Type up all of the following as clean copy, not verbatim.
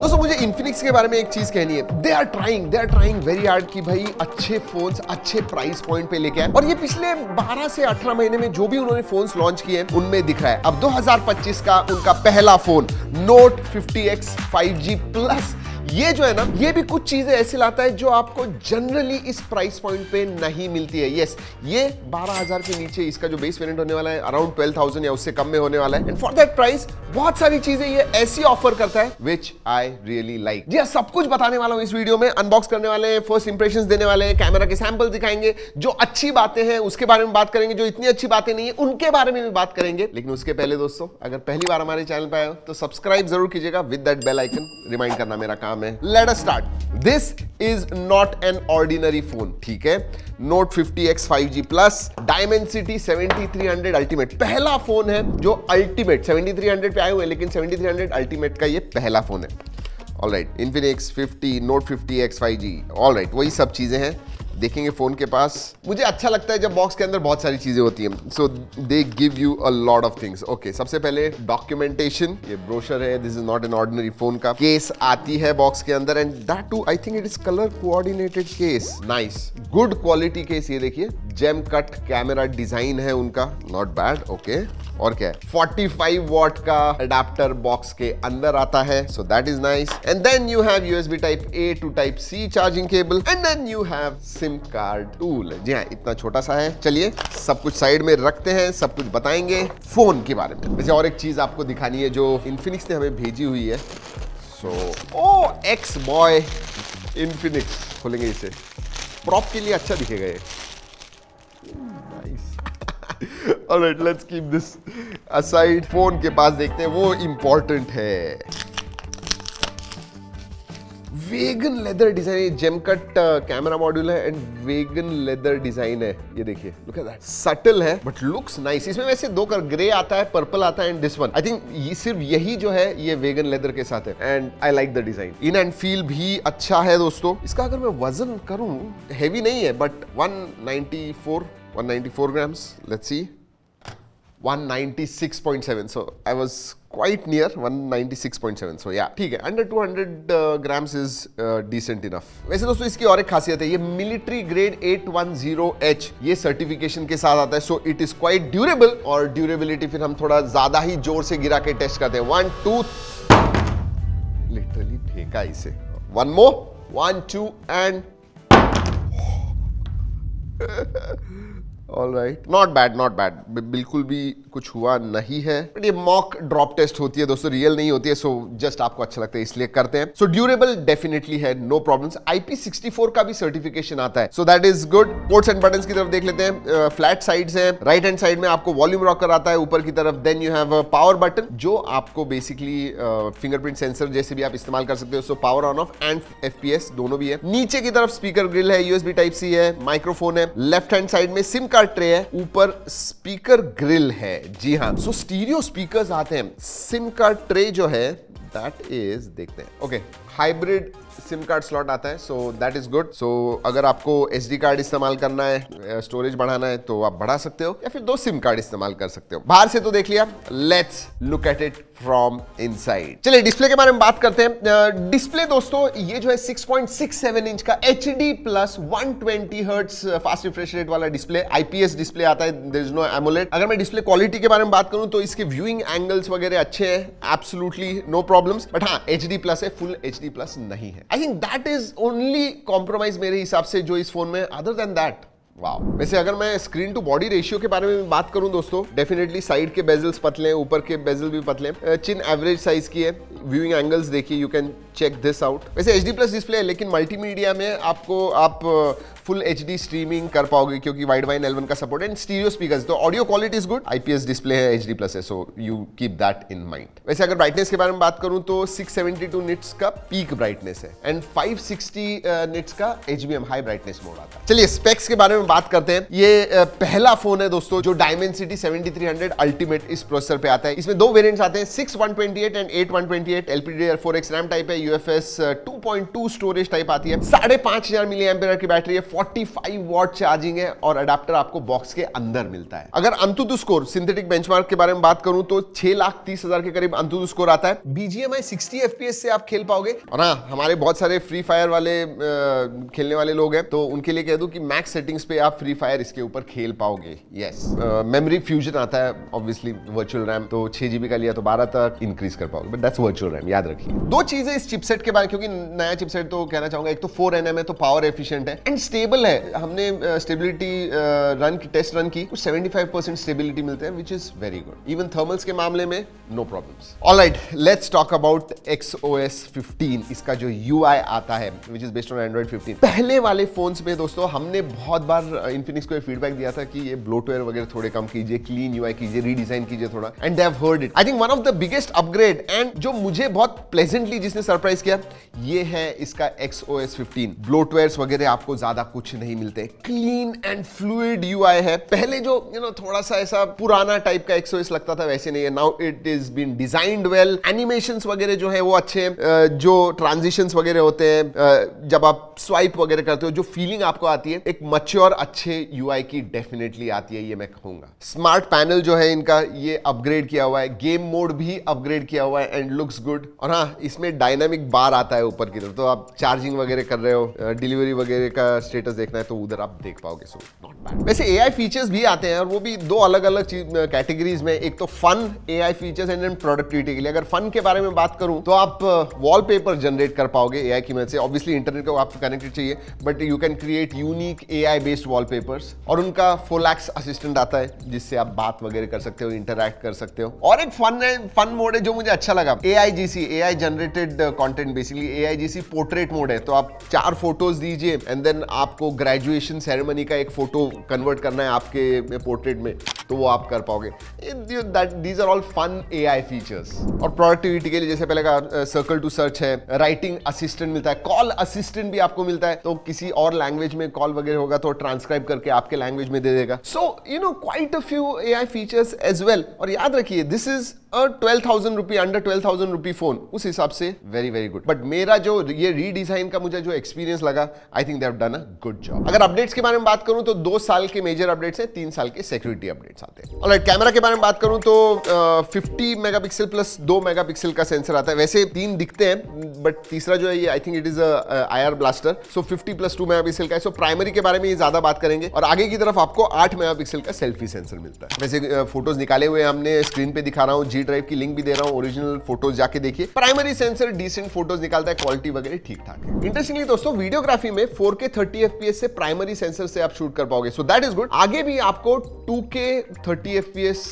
दोस्तों मुझे इन्फिनिक्स के बारे में एक चीज कहनी है, they are trying very hard कि भाई अच्छे फोन्स अच्छे प्राइस पॉइंट पे लेके आए, और ये पिछले 12 से 18 महीने में जो भी उन्होंने फोन्स लॉन्च किए उनमें दिख रहा है। अब 2025 का उनका पहला phone note 50X 5G plus, ये जो है ना, ये भी कुछ चीजें ऐसे लाता है जो आपको जनरली इस प्राइस पॉइंट पे नहीं मिलती है। यस, ये 12,000 के नीचे इसका जो बेस वेरिएंट होने वाला है अराउंड 12,000 या उससे कम में होने वाला है, एंड फॉर दैट प्राइस बहुत सारी चीजें ये ऐसी ऑफर करता है विच आई रियली लाइक। जी सब कुछ बताने वाला हूं इस वीडियो में, अनबॉक्स करने वाले हैं, फर्स्ट इंप्रेशंस देने वाले हैं, कैमरा के सैंपल दिखाएंगे, जो अच्छी बातें हैं उसके बारे में बात करेंगे, जो इतनी अच्छी बातें नहीं है उनके बारे में भी बात करेंगे। लेकिन उसके पहले दोस्तों, अगर पहली बार हमारे चैनल पे आए हो तो सब्सक्राइब जरूर कीजिएगा with that bell icon, remind करना मेरा काम है। Let us start. This is not an ordinary phone, ठीक है। Note 50X 5G Plus Dimensity 7300 Ultimate पहला फोन है जो अल्टीमेट 7300 पे आए हुए, लेकिन 7300 अल्टीमेट का ये पहला फोन है। Alright, Infinix 50 Note 50X 5G, alright, वही सब चीजें हैं, देखेंगे फोन के पास। मुझे अच्छा लगता है जब बॉक्स के अंदर बहुत सारी चीजें होती हैं, so they give you a lot of things. Okay, सबसे पहले डॉक्यूमेंटेशन, ये ब्रोशर है, this is not an ordinary phone का केस आती है बॉक्स के अंदर, and that too I think it is colour coordinated case, nice, good quality case. ये देखिए जेम कट कैमरा डिजाइन है उनका, नॉट बैड। ओके, और क्या है, 45 वॉट का अडेप्टर बॉक्स के अंदर आता है, so that is nice. And then you have USB type A to type C charging cable, and then you have SIM card tool. जी हाँ, इतना छोटा सा है। चलिए सब कुछ साइड में रखते हैं, सब कुछ बताएंगे फोन के बारे में। वैसे और एक चीज आपको दिखानी है जो इन्फिनिक्स ने हमें भेजी हुई है, सो ओ एक्स बॉय इन्फिनिक्स, खोलेंगे इसे, प्रॉप के लिए अच्छा दिखेगा ये। Alright, let's keep this aside. Phone के पास देखते हैं, वो इंपॉर्टेंट है। Vegan leather design, gem cut camera module है एंड वेगन लेदर डिजाइन है। ये देखिए, लुक एट दैट, सटल है बट लुक्स नाइस। इसमें वैसे दो कलर, ग्रे आता है, पर्पल आता है, and this one I think ये सिर्फ यही जो है ये वेगन लेदर के साथ है, and I like the design. In and feel भी अच्छा है दोस्तों। इसका अगर मैं वजन करूं, हैवी नहीं है but 194 grams, let's see, 196.7, so I was quite near 196.7, so yeah, ठीक है, under 200 grams is decent enough। वैसे दोस्तों इसकी और एक खासियत है, ये मिलिट्री ग्रेड 810H ये सर्टिफिकेशन के साथ आता है, so it is quite durable, और ड्यूरेबिलिटी फिर हम थोड़ा ज्यादा ही जोर से गिरा के टेस्ट करते हैं। 1 2 लिटरली फेंका इसे, 1 more, 1 2 and alright, not bad, बिल्कुल भी कुछ हुआ नहीं है। बट ये मॉक ड्रॉप टेस्ट होती है दोस्तों, रियल नहीं होती है, सो जस्ट आपको अच्छा लगता है इसलिए करते हैं। सो ड्यूरेबल डेफिनेटली है, नो प्रॉब्लम्स। IP64 का भी सर्टिफिकेशन आता है, so that is good. Ports and buttons की तरफ देख लेते हैं, फ्लैट साइड्स हैं। राइट हैंड साइड में आपको वॉल्यूम रॉकर आता है ऊपर की तरफ, then you have power button जो आपको बेसिकली फिंगरप्रिंट सेंसर जैसे भी आप इस्तेमाल कर सकते हो, so power on off and FPS दोनों भी है। नीचे की तरफ स्पीकर ग्रिल है, USB टाइप C है, माइक्रोफोन है। लेफ्ट हैंड साइड में सिम ट्रे है, ऊपर स्पीकर ग्रिल है। जी हाँ, सो स्टीरियो स्पीकर्स आते हैं। सिम कार्ड ट्रे जो है दैट इज, देखते हैं, okay, hybrid SIM card slot आता है, सो दैट इज गुड। सो अगर आपको SD कार्ड इस्तेमाल करना है, स्टोरेज बढ़ाना है, तो आप बढ़ा सकते हो, या फिर 2 सिम कार्ड इस्तेमाल कर सकते हो। बाहर से तो देख लिया, let's look at it from inside. चलिए डिस्प्ले के बारे में बात करते हैं। डिस्प्ले दोस्तों ये जो है 6.67 इंच का HD plus 120 hertz fast refresh rate वाला डिस्प्ले, IPS डिस्प्ले आता है, देयर इज नो एमोलेड। अगर मैं डिस्प्ले क्वालिटी के बारे में बात करूं तो इसके व्यूइंग एंगल्स वगैरह अच्छे हैं, एब्सोल्युटली नो प्रॉब्लम्स। बट हाँ, HD प्लस है, फुल HD प्लस नहीं है। I think that is only compromise मेरे हिसाब से जो इस फोन में, अदर देन दैट वाओ। वैसे अगर मैं स्क्रीन टू बॉडी रेशियो के बारे में बात करूं दोस्तों, डेफिनेटली साइड के बेजल्स पतले हैं, ऊपर के बेजल भी पतले हैं, चिन एवरेज साइज की है। व्यूइंग एंगल्स देखिए, you can check this out. वैसे HD प्लस डिस्प्ले है, लेकिन मल्टीमीडिया में आप फुल HD स्ट्रीमिंग कर पाओगे क्योंकि वाइड वाइन L1 का सपोर्ट है, एंड स्टीरियो स्पीकर्स, तो audio quality is good. IPS display है, HD प्लस है, so you keep that in mind. वैसे अगर ब्राइटनेस के बारे में बात करूं तो 672 निट्स का पीक ब्राइटनेस है, एंड 560 निट्स का HBM हाई ब्राइटनेस मोड आता है। चलिए स्पेक्स के बारे में बात करते हैं। ये पहला फोन है दोस्तों जो Dimensity 7300 अल्टीमेट इस प्रोसेसर पे आता है। इसमें 2 वेरिएंट्स आते हैं, 6/128 एंड 8/128। LPDDR4X रैम टाइप है, UFS 2.2 स्टोरेज टाइप आती है, 5500 mAh की बैटरी है, 45 वॉट चार्जिंग है और अडेप्टर आपको बॉक्स के अंदर मिलता है। अगर अंतुतु स्कोर सिंथेटिक बेंचमार्क के बारे में बात करूं तो 6,30,000 के करीब अंतुतु स्कोर आता है। BGMI 60 FPS से आप खेल पाओगे। और हाँ, हमारे बहुत सारे फ्री फायर वाले खेलने वाले लोग हैं तो उनके लिए कह दूं कि मैक्स सेटिंग्स पे आप फ्री फायर इसके ऊपर खेल पाओगे। यस, मेमोरी फ्यूजन आता है ऑब्वियसली, वर्चुअल रैम तो 6 GB का लिया तो 12 तक इंक्रीज कर पाओगे, बट दैट्स वर्चुअल रैम, याद रखिए। दो चीजें इस चिपसेट के बारे में, क्योंकि नया चिपसेट तो कहना चाहूंगा, एक तो 4nm है तो पावर एफिशिएंट है एंड स्टेबल है। हमने स्टेबिलिटी टेस्ट रन की, कुछ 75% स्टेबिलिटी मिलते हैं, which is very good. Even thermals के मामले में no problems. Alright, let's talk about XOS 15, इसका जो UI आता है which is based on Android 15। पहले वाले फोन्स में दोस्तों हमने बहुत बार इन्फिनिक्स को फीडबैक दिया था कि ये ब्लोटवेयर वगैरह थोड़े कम कीजिए, क्लीन UI कीजिए, रीडिजाइन कीजिए थोड़ा, and they have heard it. I think one of the biggest upgrade and जो मुझे बहुत प्लेजेंटली जिसने सरप्राइज किया, ये है इसका XOS 15। ब्लोटवेयर्स वगैरह आपको ज्यादा कुछ नहीं मिलते, क्लीन एंड फ्लूइड UI है। पहले जो थोड़ा सा ऐसा पुराना टाइप का XOS लगता था वैसे नहीं है, now it is been designed well. Animations वगैरह जो है वो अच्छे, जो ट्रांजिशंस वगैरह होते हैं, जब आप स्वाइप वगैरह करते हो, जो फीलिंग आपको आती है एक मैच्योर अच्छे UI की डेफिनेटली आती है, ये मैं कहूंगा। स्मार्ट पैनल जो है इनका, ये अपग्रेड किया हुआ है, गेम मोड भी अपग्रेड किया हुआ है एंड लुक्स गुड। और हाँ, इसमें डायनामिक बार आता है ऊपर की तरफ, तो आप चार्जिंग वगैरह कर रहे हो, डिलीवरी वगैरह का स्टेटस देखना है तो उधर आप देख पाओगे, सो नॉट बैड। वैसे AI फीचर्स भी आते हैं और वो भी दो अलग अलग कैटेगरीज में, एक तो fun AI features and productivity के लिए। अगर फन के बारे में बात करूं तो आप वॉलपेपर जनरेट कर पाओगे AI की मदद से। ऑब्वियसली इंटरनेट को आपको कनेक्टेड चाहिए, but you can create unique AI based wallpapers. और उनका Folax असिस्टेंट आता है जिससे आप बात वगैरह कर सकते हो, इंटरैक्ट कर सकते हो। और एक फन मोड है जो मुझे अच्छा लगा, AIGC, AI generated content, basically AIGC portrait mode है। तो आप 4 फोटोज दीजिए एंड देन आपको ग्रेजुएशन सेरेमनी का एक फोटो कन्वर्ट करना है आपके पोर्ट्रेट में, तो वो आप कर पाओगे। These are all fun AI features. और प्रोडक्टिविटी के लिए जैसे पहले का सर्कल टू सर्च है, राइटिंग असिस्टेंट मिलता है, कॉल असिस्टेंट भी आपको मिलता है, तो किसी और लैंग्वेज में कॉल वगैरह होगा तो ट्रांसक्राइब करके आपके लैंग्वेज में दे देगा। So quite a few AI features as well. और याद रखिए, this is a 12,000 rupee, under 12,000 rupee phone, उस हिसाब से वेरी वेरी गुड। बट मेरा जो ये रीडिजाइन का मुझे जो एक्सपीरियंस लगा, I think they have done a good job. अगर अपडेट्स के बारे में बात करूं तो 2 साल के मेजर अपडेट्स हैं, 3 साल के सिक्योरिटी अपडेट्स आते हैं। ऑलराइट, कैमरा के बारे में बात करूं तो 50 मेगापिक्सल प्लस 2 मेगापिक्सल का सेंसर आता है। वैसे 3 दिखते हैं, बट तीसरा जो है ये आई think it is IR blaster, so 50 plus 2 megapixel का है। सो प्राइमरी के बारे में ये ज्यादा बात करेंगे और आगे की तरफ आपको 8 मेगापिक्सल का सेल्फी सेंसर मिलता है। वैसे फोटोज निकाले हुए हमने स्क्रीन पे दिखा रहा हूँ, G ड्राइव की लिंक भी दे रहा हूँ, ओरिजिनल फोटोज जाके देखिए। प्राइमरी सेंसर डिसेंट फोटोज निकालता है, क्वालिटी वगैरह ठीक ठाक है। इंटरेस्टिंगली दोस्तों, वीडियोग्राफी में 4K 30 FPS से प्राइमरी सेंसर से आप शूट कर पाओगे, सो दैट इज गुड। आगे भी आपको 2K 30 FPS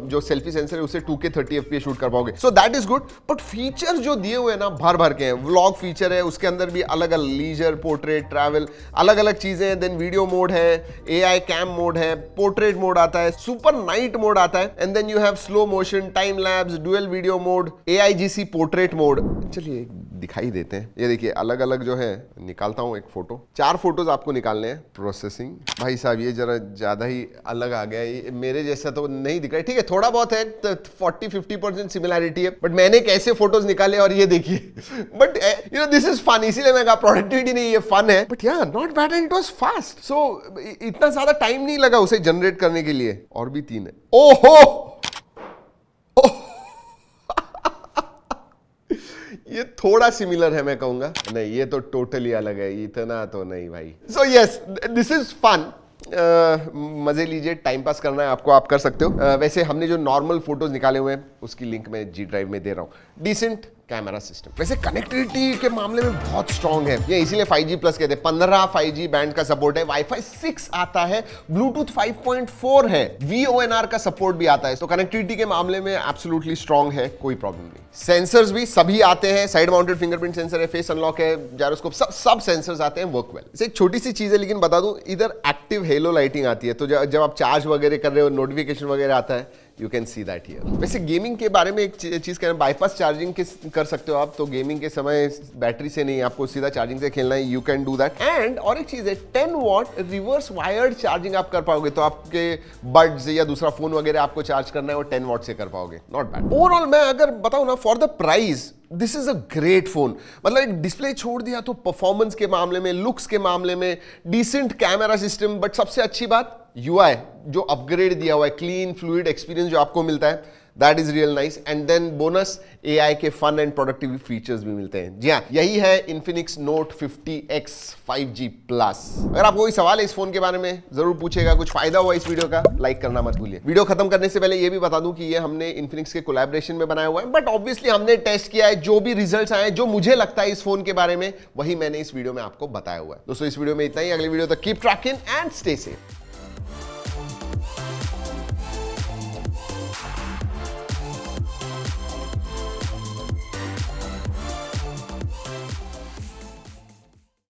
जो सेल्फी सेंसर है उससे 2K 30 FPS शूट कर पाओगे, सो that is good. But feature जो दिए हुए हैं ना, भर भर के हैं। व्लॉग फीचर है, उसके अंदर भी अलग अलग लीजर, पोर्ट्रेट, ट्रैवल, अलग अलग चीजें हैं। देन वीडियो मोड है, AI कैम मोड है, पोर्ट्रेट मोड आता है, सुपर नाइट मोड आता है, and then you have slow motion, time lapse, dual video mode, AIGC portrait mode. चलिए दिखाई देते हैं, ये देखिए अलग अलग जो है, निकालता हूं एक फोटो। 4 फोटोज आपको निकालने हैं। प्रोसेसिंग, भाई साहब ये जरा ज्यादा ही अलग आ गया, ये मेरे जैसा तो नहीं दिख रहा है। ठीक है, थोड़ा बहुत है, 40-50% सिमिलैरिटी है, बट मैंने कैसे फोटोज निकाले और ये देखिए। बट दिस इज फन, इसीलिए मैं कहा प्रोडक्टिविटी नहीं, ये फन है। बट या not bad and it was fast, so इतना ज्यादा टाइम नहीं लगा उसे जनरेट करने के लिए। और भी 3 है। ओहो, ये थोड़ा सिमिलर है मैं कहूंगा, नहीं ये तो टोटली अलग है, इतना तो नहीं भाई। So yes, this is fun. मजे लीजिए, टाइम पास करना है आपको, आप कर सकते हो। वैसे हमने जो नॉर्मल फोटोज निकाले हुए हैं उसकी लिंक मैं G ड्राइव में दे रहा हूं। डिसेंट कैमरा सिस्टम, वैसे कनेक्टिविटी के मामले में बहुत स्ट्रांग है, ये इसीलिए 5G प्लस कहते हैं। 15 5G बैंड का सपोर्ट है, Wi-Fi 6 आता है, ब्लूटूथ 5.4 है, VoNR का सपोर्ट भी आता है। तो कनेक्टिविटी के मामले में एब्सोल्युटली स्ट्रांग है, कोई प्रॉब्लम नहीं। सेंसर्स भी सभी आते हैं, साइड माउंटेड फिंगरप्रिंट सेंसर है, फेस अनलॉक है, जायरोस्कोप, सब सेंसर्स आते हैं, वर्क वेल। एक छोटी सी चीज है लेकिन बता दूं, इधर एक्टिव हेलो लाइटिंग आती है, तो जब आप चार्ज वगैरह कर रहे हो, नोटिफिकेशन वगैरह आता है, you can see that here. वैसे गेमिंग के बारे में एक चीज कहना, बाईपास चार्जिंग कर सकते हो आप, तो गेमिंग के समय बैटरी से नहीं, आपको सीधा चार्जिंग से खेलना है, you can do that. And और एक चीज है, 10 वॉट रिवर्स वायर्ड चार्जिंग आप कर पाओगे, तो आपके बड्स या दूसरा फोन वगैरह आपको चार्ज करना है वो 10 वॉट से कर पाओगे, नॉट बैड। ओवरऑल मैं अगर बताऊं ना, for the price this is a great phone. मतलब एक डिस्प्ले छोड़ दिया तो परफॉर्मेंस के मामले में, लुक्स के मामले में, डिसेंट कैमरा सिस्टम, बट सबसे अच्छी बात यूआई जो अपग्रेड दिया हुआ है, क्लीन फ्लूइड एक्सपीरियंस जो आपको मिलता है, that is real nice. And then bonus AI के फन एंड प्रोडक्टिव फीचर्स भी मिलते हैं। जी हाँ, यही है Infinix note 50X 5G plus. अगर आपको कोई सवाल है इस फोन के बारे में जरूर पूछेगा, कुछ फायदा हुआ इस वीडियो का, लाइक करना मत भूलिए। वीडियो खत्म करने से पहले ये भी बता दूं कि ये हमने इन्फिनिक्स के कोलैबोरेशन में बनाया हुआ है, बट ऑब्वियसली हमने टेस्ट किया है, जो भी रिजल्ट्स आए, जो मुझे लगता है इस फोन के बारे में, वही मैंने इस वीडियो में आपको बताया हुआ है। दोस्तों इस वीडियो में इतना ही, अगली वीडियो तक keep trekking and stay safe.